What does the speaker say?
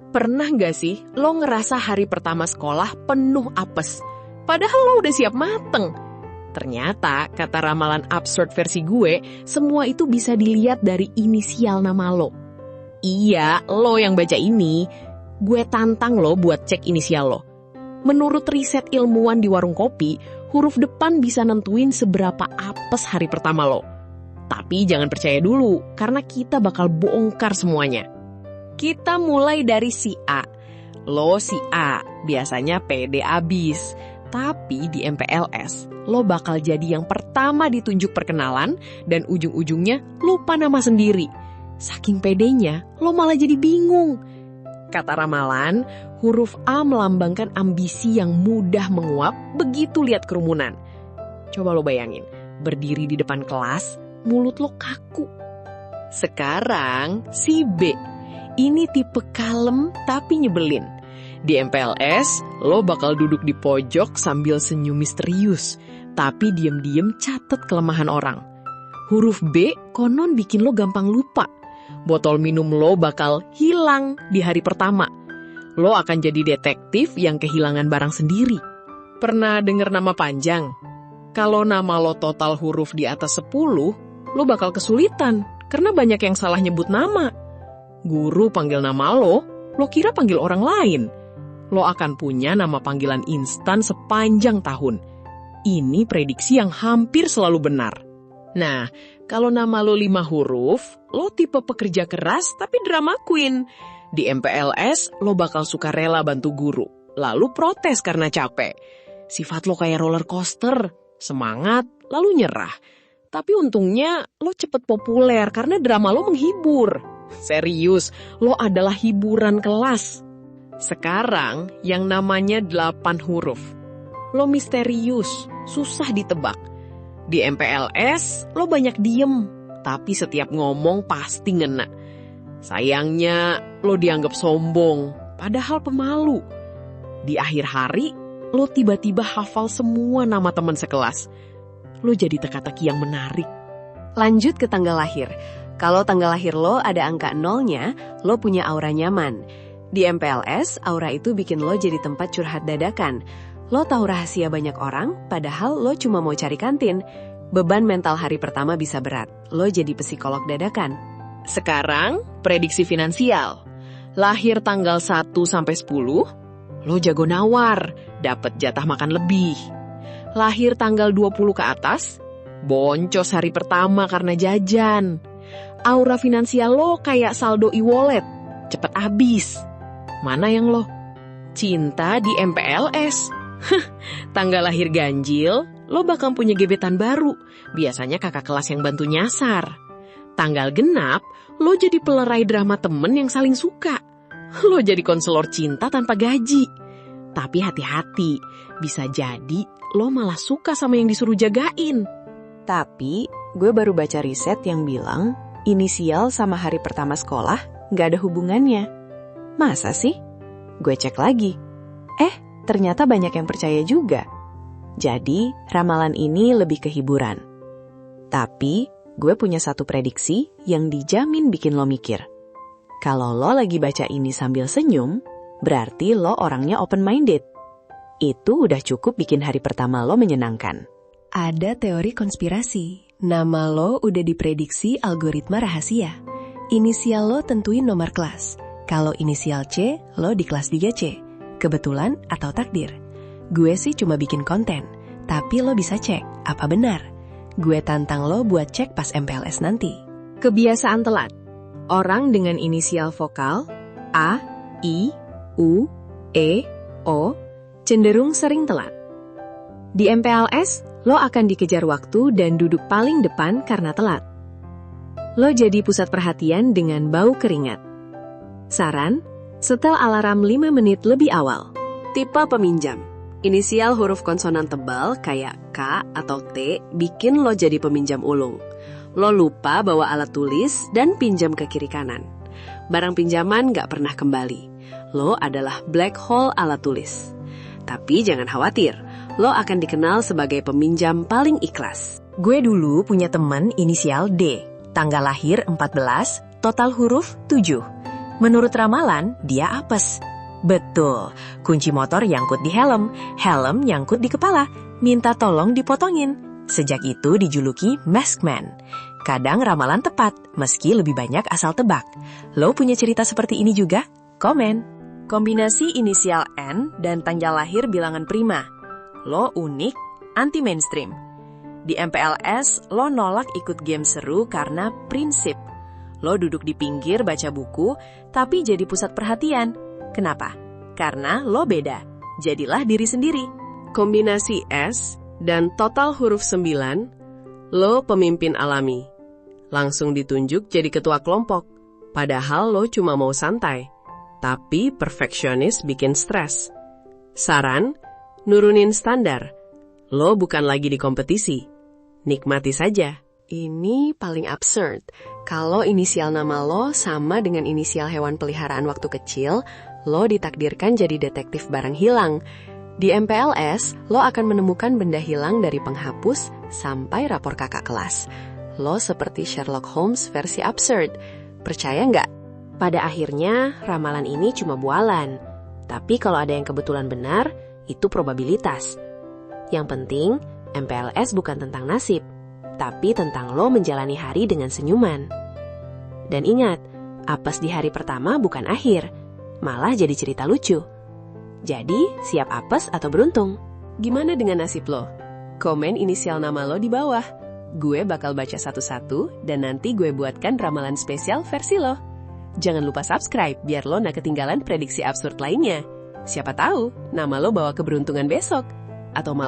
Pernah nggak sih lo ngerasa hari pertama sekolah penuh apes? Padahal lo udah siap mateng. Ternyata, kata ramalan absurd versi gue, semua itu bisa dilihat dari inisial nama lo. Iya, lo yang baca ini. Gue tantang lo buat cek inisial lo. Menurut riset ilmuwan di warung kopi, huruf depan bisa nentuin seberapa apes hari pertama lo. Tapi jangan percaya dulu, karena kita bakal bongkar semuanya. Kita mulai dari si A. Lo si A, biasanya pede abis. Tapi di MPLS, lo bakal jadi yang pertama ditunjuk perkenalan dan ujung-ujungnya lupa nama sendiri. Saking pedenya, lo malah jadi bingung. Kata ramalan, huruf A melambangkan ambisi yang mudah menguap begitu lihat kerumunan. Coba lo bayangin, berdiri di depan kelas, mulut lo kaku. Sekarang si B. Ini tipe kalem tapi nyebelin. Di MPLS, lo bakal duduk di pojok sambil senyum misterius, tapi diam-diam catat kelemahan orang. Huruf B konon bikin lo gampang lupa. Botol minum lo bakal hilang di hari pertama. Lo akan jadi detektif yang kehilangan barang sendiri. Pernah denger nama panjang? Kalau nama lo total huruf di atas 10, lo bakal kesulitan karena banyak yang salah nyebut nama. Guru panggil nama lo kira panggil orang lain. Lo akan punya nama panggilan instan sepanjang tahun. Ini prediksi yang hampir selalu benar. Nah, kalau nama lo 5 huruf, lo tipe pekerja keras tapi drama queen. Di MPLS, lo bakal suka rela bantu guru, lalu protes karena capek. Sifat lo kayak roller coaster, semangat, lalu nyerah. Tapi untungnya lo cepet populer karena drama lo menghibur. Serius, lo adalah hiburan kelas. Sekarang yang namanya 8 huruf. Lo misterius, susah ditebak. Di MPLS, lo banyak diem, tapi setiap ngomong pasti ngena. Sayangnya, lo dianggap sombong, padahal pemalu. Di akhir hari, lo tiba-tiba hafal semua nama teman sekelas. Lo jadi teka-teki yang menarik. Lanjut ke tanggal lahir. Kalau tanggal lahir lo ada angka 0-nya, lo punya aura nyaman. Di MPLS, aura itu bikin lo jadi tempat curhat dadakan. Lo tahu rahasia banyak orang, padahal lo cuma mau cari kantin. Beban mental hari pertama bisa berat. Lo jadi psikolog dadakan. Sekarang, prediksi finansial. Lahir tanggal 1-10, lo jago nawar, dapat jatah makan lebih. Lahir tanggal 20 ke atas, boncos hari pertama karena jajan. Aura finansial lo kayak saldo e-wallet, cepet habis. Mana yang lo? Cinta di MPLS. Tanggal lahir ganjil, lo bakal punya gebetan baru. Biasanya kakak kelas yang bantu nyasar. Tanggal genap, lo jadi pelerai drama temen yang saling suka. Lo jadi konselor cinta tanpa gaji. Tapi hati-hati, bisa jadi lo malah suka sama yang disuruh jagain. Tapi, gue baru baca riset yang bilang, inisial sama hari pertama sekolah nggak ada hubungannya. Masa sih? Gue cek lagi. Ternyata banyak yang percaya juga. Jadi, ramalan ini lebih ke hiburan. Tapi, gue punya satu prediksi yang dijamin bikin lo mikir. Kalau lo lagi baca ini sambil senyum, berarti lo orangnya open-minded. Itu udah cukup bikin hari pertama lo menyenangkan. Ada teori konspirasi. Nama lo udah diprediksi algoritma rahasia. Inisial lo tentuin nomor kelas. Kalau inisial C, lo di kelas 3C. Kebetulan atau takdir. Gue sih cuma bikin konten, tapi lo bisa cek apa benar. Gue tantang lo buat cek pas MPLS nanti. Kebiasaan telat. Orang dengan inisial vokal A, I, U, E, O cenderung sering telat. Di MPLS, lo akan dikejar waktu dan duduk paling depan karena telat. Lo jadi pusat perhatian dengan bau keringat. Saran, setel alarm 5 menit lebih awal. Tipe peminjam. Inisial huruf konsonan tebal kayak K atau T bikin lo jadi peminjam ulung. Lo lupa bawa alat tulis dan pinjam ke kiri kanan. Barang pinjaman gak pernah kembali. Lo adalah black hole alat tulis. Tapi jangan khawatir, lo akan dikenal sebagai peminjam paling ikhlas. Gue dulu punya teman inisial D, tanggal lahir 14, total huruf 7. Menurut ramalan, dia apes. Betul, kunci motor nyangkut di helm, helm nyangkut di kepala, minta tolong dipotongin. Sejak itu dijuluki Mask Man. Kadang ramalan tepat, meski lebih banyak asal tebak. Lo punya cerita seperti ini juga? Komen. Kombinasi inisial N dan tanggal lahir bilangan prima. Lo unik, anti mainstream. Di MPLS, lo nolak ikut game seru karena prinsip. Lo duduk di pinggir baca buku, tapi jadi pusat perhatian. Kenapa? Karena lo beda. Jadilah diri sendiri. Kombinasi S dan total huruf 9, lo pemimpin alami. Langsung ditunjuk jadi ketua kelompok. Padahal lo cuma mau santai. Tapi perfeksionis bikin stres. Saran, nurunin standar. Lo bukan lagi di kompetisi. Nikmati saja. Ini paling absurd. Kalau inisial nama lo sama dengan inisial hewan peliharaan waktu kecil, lo ditakdirkan jadi detektif barang hilang. Di MPLS, lo akan menemukan benda hilang dari penghapus sampai rapor kakak kelas. Lo seperti Sherlock Holmes versi absurd. Percaya nggak? Pada akhirnya, ramalan ini cuma bualan. Tapi kalau ada yang kebetulan benar, itu probabilitas. Yang penting, MPLS bukan tentang nasib, tapi tentang lo menjalani hari dengan senyuman. Dan ingat, apes di hari pertama bukan akhir, malah jadi cerita lucu. Jadi, siap apes atau beruntung? Gimana dengan nasib lo? Komen inisial nama lo di bawah. Gue bakal baca satu-satu, dan nanti gue buatkan ramalan spesial versi lo. Jangan lupa subscribe biar lo nggak ketinggalan prediksi absurd lainnya. Siapa tahu, nama lo bawa keberuntungan besok. Atau malah